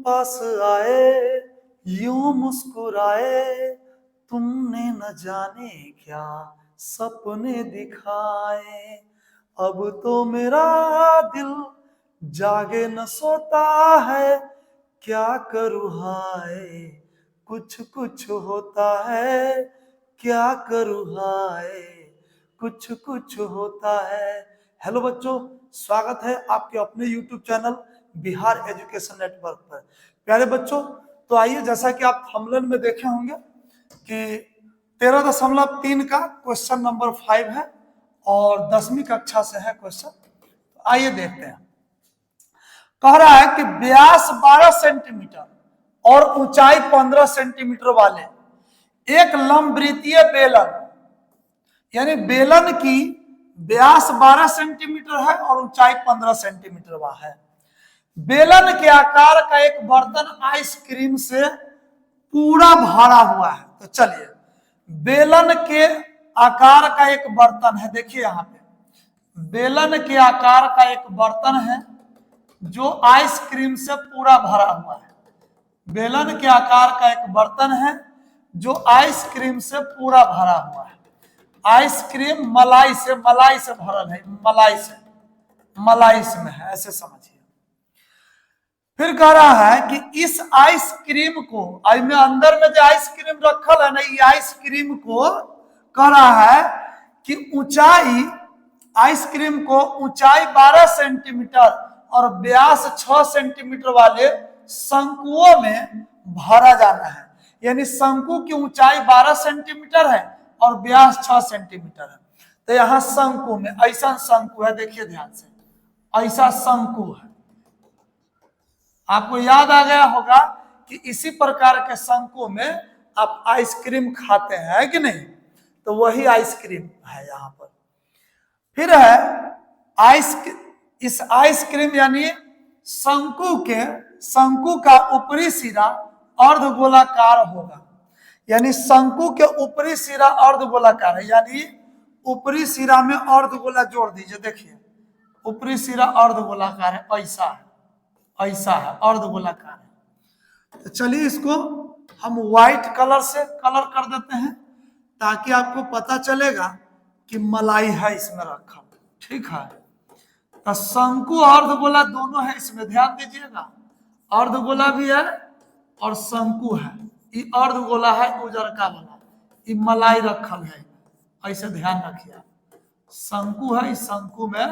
पास आए यूं मुस्कुराए, तुमने न जाने क्या सपने दिखाए। अब तो मेरा दिल जागे न सोता है, क्या करूँ हाय कुछ कुछ होता है, क्या करूँ हाय कुछ कुछ होता है। हेलो बच्चों, स्वागत है आपके अपने YouTube channel Bihar education network पर। प्यारे बच्चों, तो आइए, जैसा कि आप थंबनेल में देखे होंगे कि 13.3 का क्वेश्चन नंबर 5 है और 10वीं कक्षा से है क्वेश्चन। तो आइए देखते हैं। कह रहा है कि व्यास 12 सेंटीमीटर और ऊंचाई 15 सेंटीमीटर वाले एक लंबवृत्तीय बेलन, यानी बेलन की व्यास 12 सेंटीमीटर है और ऊंचाई 15 सेंटीमीटर वह है। बेलन के आकार का एक बर्तन आइसक्रीम से पूरा भरा हुआ है। तो चलिए, बेलन के आकार का एक बर्तन है, देखिए यहाँ पे बेलन के आकार का एक बर्तन है जो आइसक्रीम से पूरा भरा हुआ है। बेलन के आकार का एक बर्तन है जो आइसक्रीम से पूरा भरा हुआ है। आइसक्रीम मलाई से भरल है, मलाई से में है, ऐसे समझिए। फिर कह रहा है कि इस आइसक्रीम को, में अंदर में जो आइसक्रीम रखल है ना, ये आइसक्रीम को कह रहा है कि ऊंचाई, आइसक्रीम को ऊंचाई 12 सेंटीमीटर और व्यास 6 सेंटीमीटर वाले शंकुओं में भरा जाना है। यानी शंकु की ऊंचाई 12 सेंटीमीटर है और व्यास 6 सेंटीमीटर है। तो यहाँ शंकु में ऐसा शंकु है, देखिए ध्यान से, ऐसा शंकु है। आपको याद आ गया होगा कि इसी प्रकार के शंकु में आप आइसक्रीम खाते हैं कि नहीं, तो वही आइसक्रीम है यहाँ पर। फिर है इस आइसक्रीम यानी शंकु का ऊपरी सिरा अर्धगोलाकार होगा। यानी शंकु के ऊपरी सिरा अर्धगोलाकार है, यानी ऊपरी सिरा में अर्धगोला जोड़ दीजिए, देखिए ऊपरी सिरा अर्धगोलाकार है, ऐसा है, अर्धगोलाकार है। तो चलिए इसको हम व्हाइट कलर से कलर कर देते हैं ताकि आपको पता चलेगा कि मलाई है इसमें रखा। ठीक है, तो शंकु और अर्धगोला दोनों है इसमें, ध्यान दीजिएगा। अर्धगोला भी है और शंकु है। ये अर्धगोला है उजरका वाला, ये मलाई रखल है, ऐसे ध्यान रखिए। शंकु है, इस शंकु में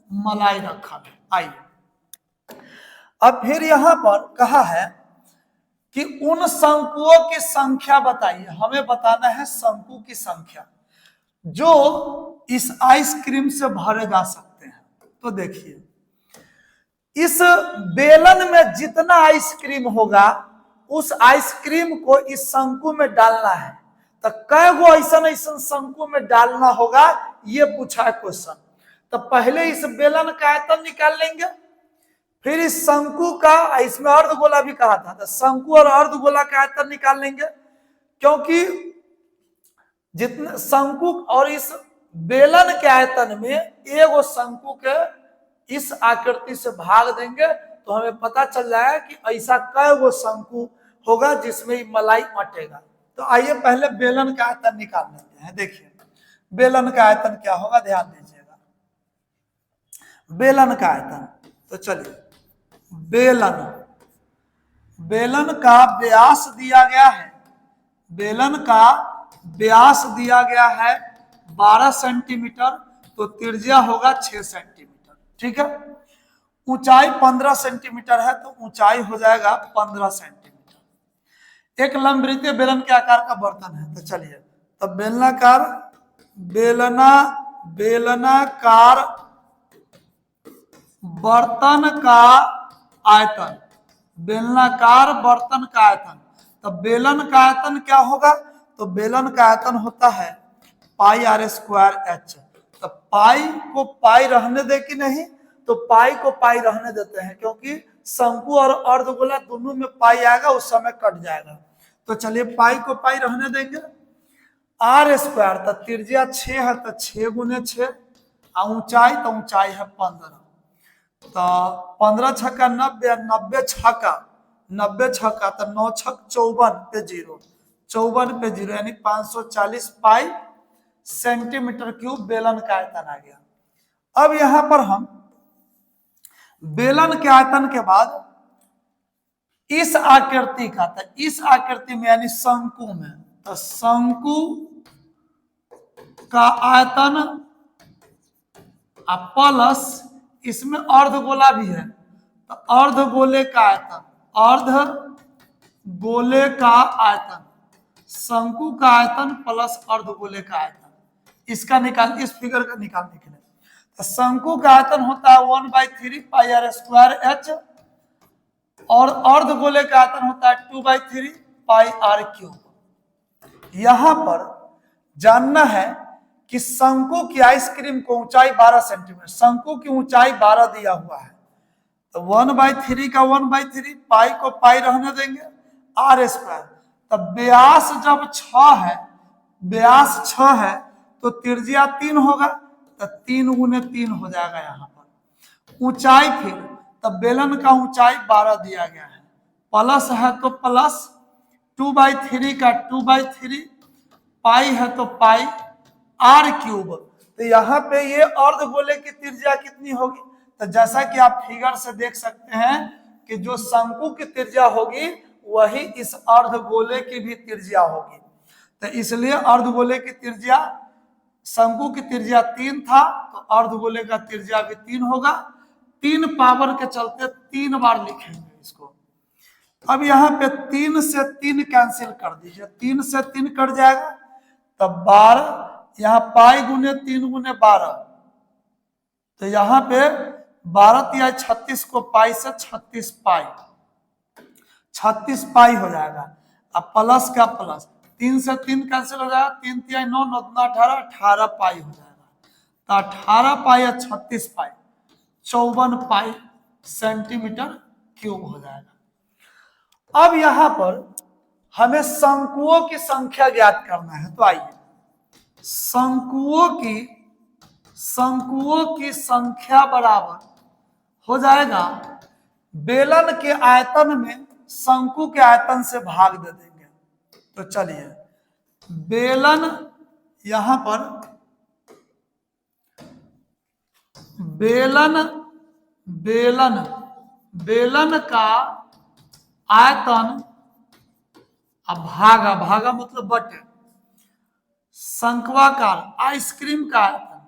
मलाई रखल है। आइए अब फिर यहां पर कहा है कि उन शंकुओं की संख्या बताइए। हमें बताना है शंकु की संख्या जो इस आइसक्रीम से भरे जा सकते हैं। तो देखिए, इस बेलन में जितना आइसक्रीम होगा उस आइसक्रीम को इस शंकु में डालना है। तो कै गो ऐसा शंकु में डालना होगा, ये पूछा है क्वेश्चन। तो पहले इस बेलन का आयतन निकाल लेंगे, फिर इस शंकु का, इसमें अर्धगोला भी कहा था, तो शंकु और अर्धगोला का आयतन निकाल लेंगे। क्योंकि जितने शंकु और इस बेलन के आयतन में एगो शंकु के इस आकृति से भाग देंगे तो हमें पता चल जाएगा कि ऐसा कै गो शंकु होगा जिसमें मलाई अटेगा। तो आइए पहले बेलन का आयतन निकाल लेते हैं। देखिए बेलन का आयतन क्या होगा, ध्यान दीजिएगा। बेलन का आयतन, तो चलिए बेलन का व्यास दिया गया है, बेलन का व्यास दिया गया है 12 सेंटीमीटर, तो त्रिज्या होगा 6 सेंटीमीटर। ठीक है, ऊंचाई 15 सेंटीमीटर है तो ऊंचाई हो जाएगा 15 सेंटीमीटर। एक लंबवृत्तीय बेलन के आकार का बर्तन है। तो चलिए, तो बेलनाकार बर्तन का आयतन, बेलनाकार बर्तन का आयतन। तो बेलन का आयतन क्या होगा, तो बेलन का आयतन होता है पाई r स्क्वायर h। तो पाई को पाई रहने दे कि नहीं, तो पाई को पाई रहने देते हैं, क्योंकि शंकु और अर्धगोला दोनों में पाई आएगा, उस समय कट जाएगा। तो चलिए पाई को पाई रहने देंगे। r स्क्वायर, तो त्रिज्या 6 है तो 6 गुने 6, ऊंचाई तो ऊंचाई है 15। तो 15 छक्का 90, 90 छक्का 90 छक आता, 9 छक 54 पे 0, 54 पे 0 यानी 540 पाई सेंटीमीटर क्यूब बेलन का आयतन आ गया। अब यहां पर हम बेलन के आयतन के बाद इस आकृति का, तो इस आकृति में यानी शंकु में, तो शंकु का आयतन प्लस इसमें अर्धगोला भी है, तो अर्धगोले का आयतन, अर्धगोले का आयतन, शंकु का आयतन प्लस अर्धगोले का आयतन, इसका निकाल, इस फिगर का निकालने के लिए, तो शंकु का आयतन होता है 1/3 पाई आर स्क्वायर एच, और अर्धगोले का आयतन होता है 2/3 पाई आर क्यूब। यहां पर जानना है कि शंकु की आइसक्रीम को ऊंचाई 12 सेंटीमीटर, शंकु की ऊंचाई 12 दिया हुआ है, तो 1/3 का 1/3, पाई को पाई रहने देंगे, आर स्क्वायर, तब व्यास जब 6 है, व्यास 6 है तो त्रिज्या 3 होगा, तो 3 गुने 3 हो जाएगा यहाँ पर। ऊंचाई फिर, तब बेलन का ऊंचाई 12 दिया गया है, प्लस है तो प्लस, 2/3 का 2/3, पाई है तो पाई, आर क्यूब, तो यहाँ पे ये अर्धगोले की त्रिज्या कितनी होगी, तो जैसा कि आप फिगर से देख सकते हैं कि जो शंकु की त्रिज्या होगी वही इस अर्धगोले की भी त्रिज्या होगी, तो इसलिए अर्धगोले की त्रिज्या, शंकु की त्रिज्या 3 था तो अर्धगोले का त्रिज्या भी 3 होगा, 3 पावर के चलते 3 बार लिखेंगे इसको। अब यहाँ पे 3 से 3 कैंसिल कर दीजिए, 3 से 3 कट जाएगा, तब 12, यहाँ पाई गुने 3 गुने 12, तो यहाँ पे 12 या 36 को पाई से 36 पाई, 36 पाई हो जाएगा। अब प्लस का प्लस, 3 से 3 कैंसिल हो जाएगा, 3 तिया 9, 9 दूना 18, 18 पाई हो जाएगा, तो 18 पाई या 36 पाई 54 पाई सेंटीमीटर क्यूब हो जाएगा। अब यहां पर हमें शंकुओं की संख्या ज्ञात करना है, तो आइए शंकुओं की संख्या बराबर हो जाएगा बेलन के आयतन में शंकु के आयतन से भाग दे देंगे। तो चलिए बेलन, यहां पर बेलन का आयतन, अब भागा मतलब बटे, शंक्वाकार आइसक्रीम का आयतन,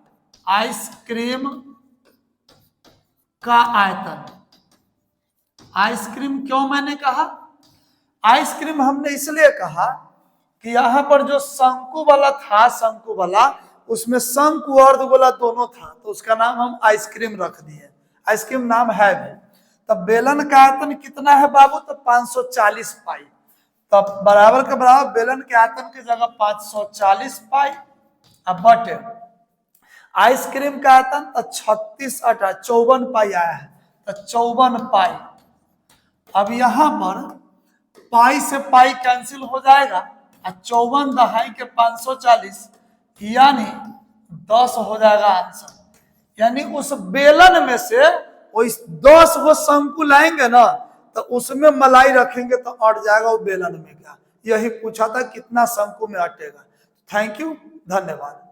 आइसक्रीम का आयतन, आइसक्रीम क्यों मैंने कहा आइसक्रीम, हमने इसलिए कहा कि यहां पर जो शंकु वाला था, शंकु वाला, उसमें शंकु और अर्धगोला दोनों था, तो उसका नाम हम आइसक्रीम रख दिए, आइसक्रीम नाम है भी। तब बेलन का आयतन कितना है बाबू, तो 540 पाई, तब बराबर के बराबर बेलन के आयतन की जगह 540 पाई, अब बटे आइसक्रीम का आयतन तो 36 54 पाई आया है, तो 54 पाई। अब यहां पर पाई से पाई कैंसिल हो जाएगा, 54 दहाई के 540 यानी 10 हो जाएगा आंसर, यानी उस बेलन में से वो 10 वो शंकु लाएंगे ना, तो उसमें मलाई रखेंगे तो अट जाएगा वो बेलन में क्या, यही पूछा था कितना शंकु में अटेगा। थैंक यू, धन्यवाद।